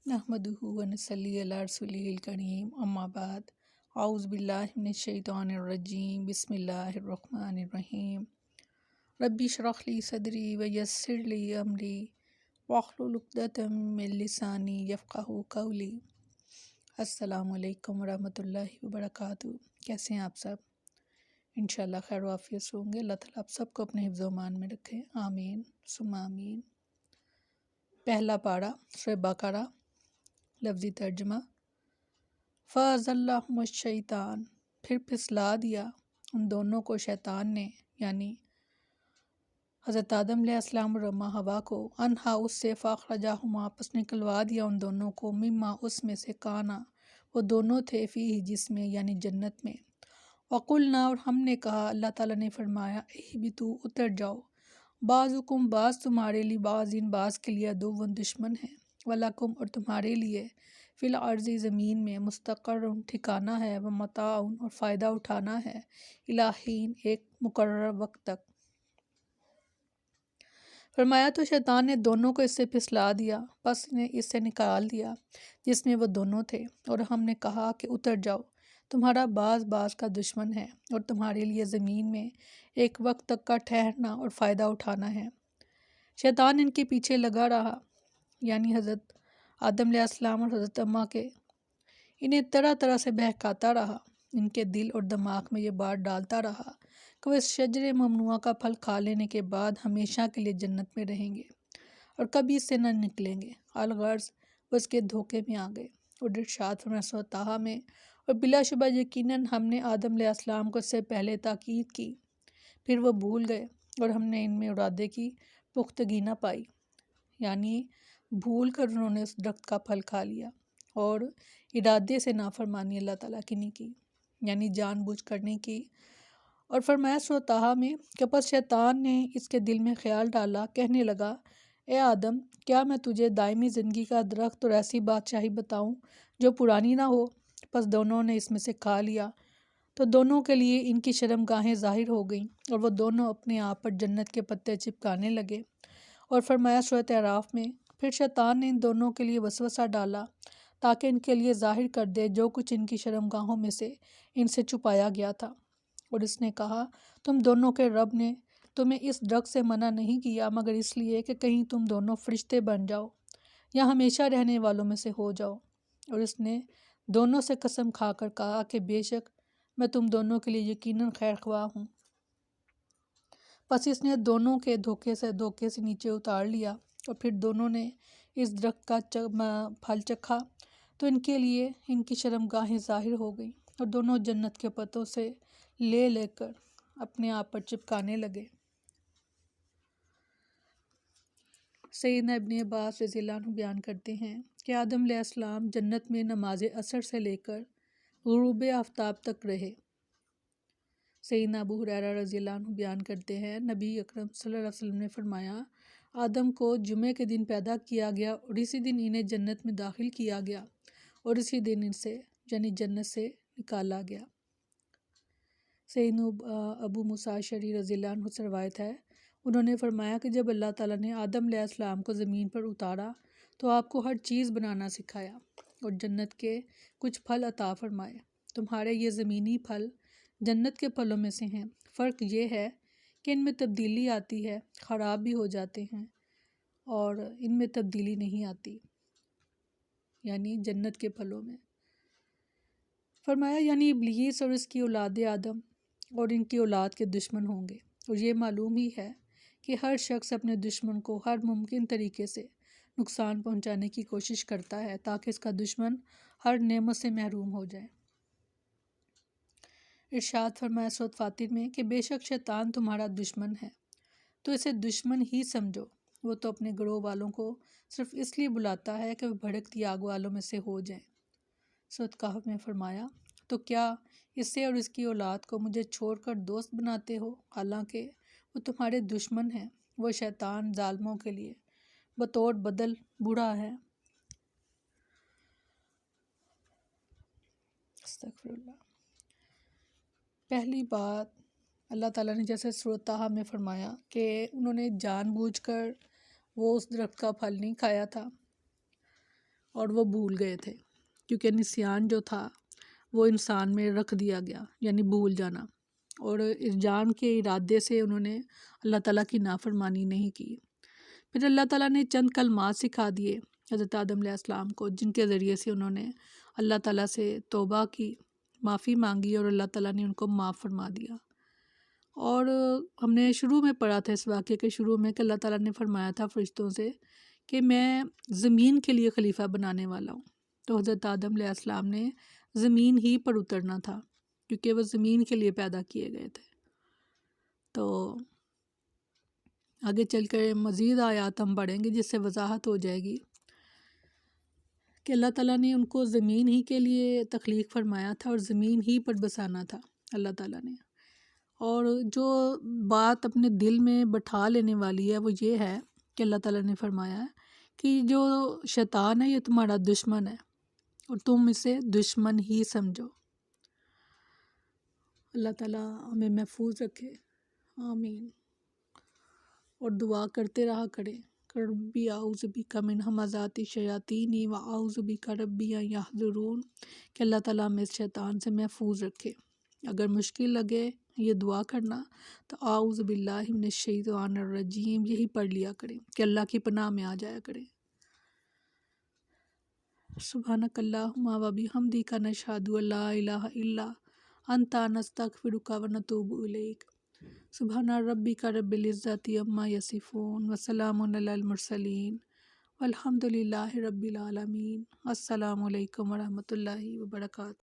नहमदुहु व नसल्ली अला रसूलिल करीम अम्मा बाद औज़ु बिल्लाहि मिनश शैतानिर रजीम बिस्मिल्लाहिर रहमानिर रहीम रब्बि इश्रह ली सदरी व यस्सिर ली अमरी वहलुल उक़दतम मिन लिसानी यफ़क़हू क़ौली। अस्सलामु अलैकुम व रहमतुल्लाहि व बरकातुहू। कैसे हैं आप सब? इंशाअल्लाह खैर व आफ़ियत से होंगे। अल्लाह ताला आप सबको अपने हिफ्ज़ व अमान में रखे, आमीन सुम्मा आमीन। पहला पारा सूरह बकरा। लफ्ज़ी तर्जुमा फ़अज़ल्लहुमुश शैतान, फिर फिसला दिया उन दोनों को शैतान ने, यानी हज़रत आदम अलैहिस्सलाम और अम्मा हवा को, अनहा उससे, फ़अख़रजाहुमा आपस निकलवा दिया उन दोनों को, मिम्मा उसमें से, काना वो दोनों थे, फ़ीही जिसमें, यानी जन्नत में। वक़ुलना और हमने कहा, अल्लाह ताला ने फरमाया, इहबितू उतर जाओ, बाज़ुकुम बाज़ तुम्हारे लिए, बाज़िन बाज़ के लिए, अदुव्वुन दुश्मन है, वलकुम और तुम्हारे लिए, फ़िल अर्ज़ि ज़मीन में, मुस्तक़र्रुन ठिकाना है, व मताउन और फ़ायदा उठाना है, इला हीन एक मुकर्रर वक्त तक। फरमाया तो शैतान ने दोनों को इससे फिसला दिया, बस ने इससे निकाल दिया जिसमें वो दोनों थे, और हमने कहा कि उतर जाओ, तुम्हारा बाज़ बाज़ का दुश्मन है, और तुम्हारे लिए ज़मीन में एक वक्त तक का ठहरना और फ़ायदा उठाना है। शैतान इनके पीछे लगा रहा, यानी हज़रत आदम अलैहिस्सलाम और हज़रत अम्मा के, इन्हें तरह तरह से बहकाता रहा, इनके दिल और दिमाग में ये बात डालता रहा कि वो इस शजरे ममनुआ का फल खा लेने के बाद हमेशा के लिए जन्नत में रहेंगे और कभी इससे न निकलेंगे। अलगर्ज़ वो इसके धोखे में आ गए। और इरशाद फरमाया सूरह ताहा में, और बिलाशुबा यकीनन हमने आदम अलैहिस्सलाम को इससे पहले ताकीद की, फिर वो भूल गए और हमने इनमें इरादे की पुख्तगी न पाई, यानी भूल कर उन्होंने उस दरख्त का फल खा लिया और इरादे से नाफरमानी अल्लाह ताला की नहीं की, यानी जानबूझ करने की। और फरमाया सूरह ताहा में कि बस शैतान ने इसके दिल में ख्याल डाला, कहने लगा, ए आदम, क्या मैं तुझे दायमी ज़िंदगी का दरख्त और ऐसी बादशाही बताऊं जो पुरानी ना हो? बस दोनों ने इसमें से खा लिया तो दोनों के लिए इनकी शर्मगाहें ज़ाहिर हो गईं और वो दोनों अपने आप पर जन्नत के पत्ते चिपकाने लगे। और फरमाया सूरह अराफ में, फिर शैतान ने इन दोनों के लिए वसवसा डाला ताकि इनके लिए ज़ाहिर कर दे जो कुछ इनकी शर्मगाहों में से इनसे छुपाया गया था। और इसने कहा, तुम दोनों के रब ने तुम्हें इस दरख्त से मना नहीं किया मगर इसलिए कि कहीं तुम दोनों फरिश्ते बन जाओ या हमेशा रहने वालों में से हो जाओ। और इसने दोनों से कसम खाकर कहा कि बेशक मैं तुम दोनों के लिए यकीनन खैर ख्वाह हूँ। बस इसने दोनों के धोखे से नीचे उतार लिया और फिर दोनों ने इस दरख्त का फल चखा तो इनके लिए इनकी शर्मगाहें ज़ाहिर हो गई और दोनों जन्नत के पत्तों से ले लेकर अपने आप पर चिपकाने लगे। सैयदना इब्न अब्बास रज़ियल्लाहु अन्हु बयान करते हैं कि आदम अलैहिस्सलाम जन्नत में नमाज असर से लेकर गुरूब आफ्ताब तक रहे। सैयदना अबू हुरैरा रज़ियल्लाहु अन्हु बयान करते हैं, नबी अकरम सल्लल्लाहु अलैहि वसल्लम ने फरमाया, आदम को जुमे के दिन पैदा किया गया और इसी दिन इन्हें जन्नत में दाखिल किया गया और इसी दिन इनसे यानी जन्नत से निकाला गया। सैयदना अबू मूसा अशअरी रज़ियल्लाहु अन्हु से रवायत है, उन्होंने फरमाया कि जब अल्लाह ताला ने आदम अलैहिस्सलाम को ज़मीन पर उतारा तो आपको हर चीज़ बनाना सिखाया और जन्नत के कुछ फल अता फरमाए। तुम्हारे ये ज़मीनी फल जन्नत के फलों में से हैं। फ़र्क ये है कि इनमें तब्दीली आती है, ख़राब भी हो जाते हैं, और इनमें तब्दीली नहीं आती, यानी जन्नत के फलों में। फरमाया यानी इब्लीस और इसकी औलाद आदम और इनकी औलाद के दुश्मन होंगे। और ये मालूम ही है कि हर शख्स अपने दुश्मन को हर मुमकिन तरीके से नुकसान पहुंचाने की कोशिश करता है ताकि इसका दुश्मन हर नेमत से महरूम हो जाए। इरशाद फरमाया सूरह फातिर में कि बेशक शैतान तुम्हारा दुश्मन है तो इसे दुश्मन ही समझो, वो तो अपने गिरोह वालों को सिर्फ इसलिए बुलाता है कि वह भड़कती आग वालों में से हो जाए। सूरह कहफ में फरमाया, तो क्या इससे और इसकी औलाद को मुझे छोड़कर दोस्त बनाते हो, हालांकि वो तुम्हारे दुश्मन हैं। वो शैतान जालिमों के लिए बतौर बदल बुरा है। अस्तगफिरुल्लाह। पहली बात अल्लाह ताला ने जैसे सूरह ताहा में फरमाया कि उन्होंने जानबूझकर वो उस दरख्त का फल नहीं खाया था, اور وہ بھول گئے تھے، کیونکہ نسیان جو تھا وہ انسان میں رکھ دیا گیا، یعنی بھول جانا، اور اس جان کے ارادے سے انہوں نے اللہ تعالیٰ کی نافرمانی نہیں کی۔ پھر اللہ تعالیٰ نے چند کلمات سکھا دیے حضرت آدم علیہ السلام کو، جن کے ذریعے سے انہوں نے اللہ تعالیٰ سے توبہ کی، معافی مانگی، اور اللہ تعالیٰ نے ان کو معاف فرما دیا۔ اور ہم نے شروع میں پڑھا تھا اس واقعے کے شروع میں کہ اللہ تعالیٰ نے فرمایا تھا فرشتوں سے کہ میں زمین کے لیے خلیفہ بنانے والا ہوں، تو حضرت آدم علیہ السلام نے زمین ہی پر اترنا تھا، کیونکہ وہ زمین کے لیے پیدا کیے گئے تھے۔ تو آگے چل کر مزید آیات ہم پڑھیں گے جس سے وضاحت ہو جائے گی کہ اللہ تعالیٰ نے ان کو زمین ہی کے لیے تخلیق فرمایا تھا اور زمین ہی پر بسانا تھا اللہ تعالیٰ نے۔ اور جو بات اپنے دل میں بٹھا لینے والی ہے وہ یہ ہے کہ اللہ تعالیٰ نے فرمایا ہے کہ جو شیطان ہے یہ تمہارا دشمن ہے اور تم اسے دشمن ہی سمجھو۔ اللہ تعالیٰ ہمیں محفوظ رکھے، آمین۔ اور دعا کرتے رہا کریں، ربی اعوذ بک من ہمزات الشیاطین و اعوذ بک ربی ان یحضرون، کہ اللہ تعالیٰ ہمیں اس شیطان سے محفوظ رکھے۔ اگر مشکل لگے یہ دعا کرنا تو اعوذ باللہ من الشیطان الرجیم یہی پڑھ لیا کریں کہ اللہ کی پناہ میں آ جایا کریں۔ سبحانک اللہم و بحمدک نشہد ان لا الہ الا انت نستغفرک و نتوب الیک۔ سبحان ربک رب العزت عما یصفون وسلام علی المرسلین والحمد للہ رب العالمین۔ السلام علیکم ورحمۃ اللہ وبرکاتہ۔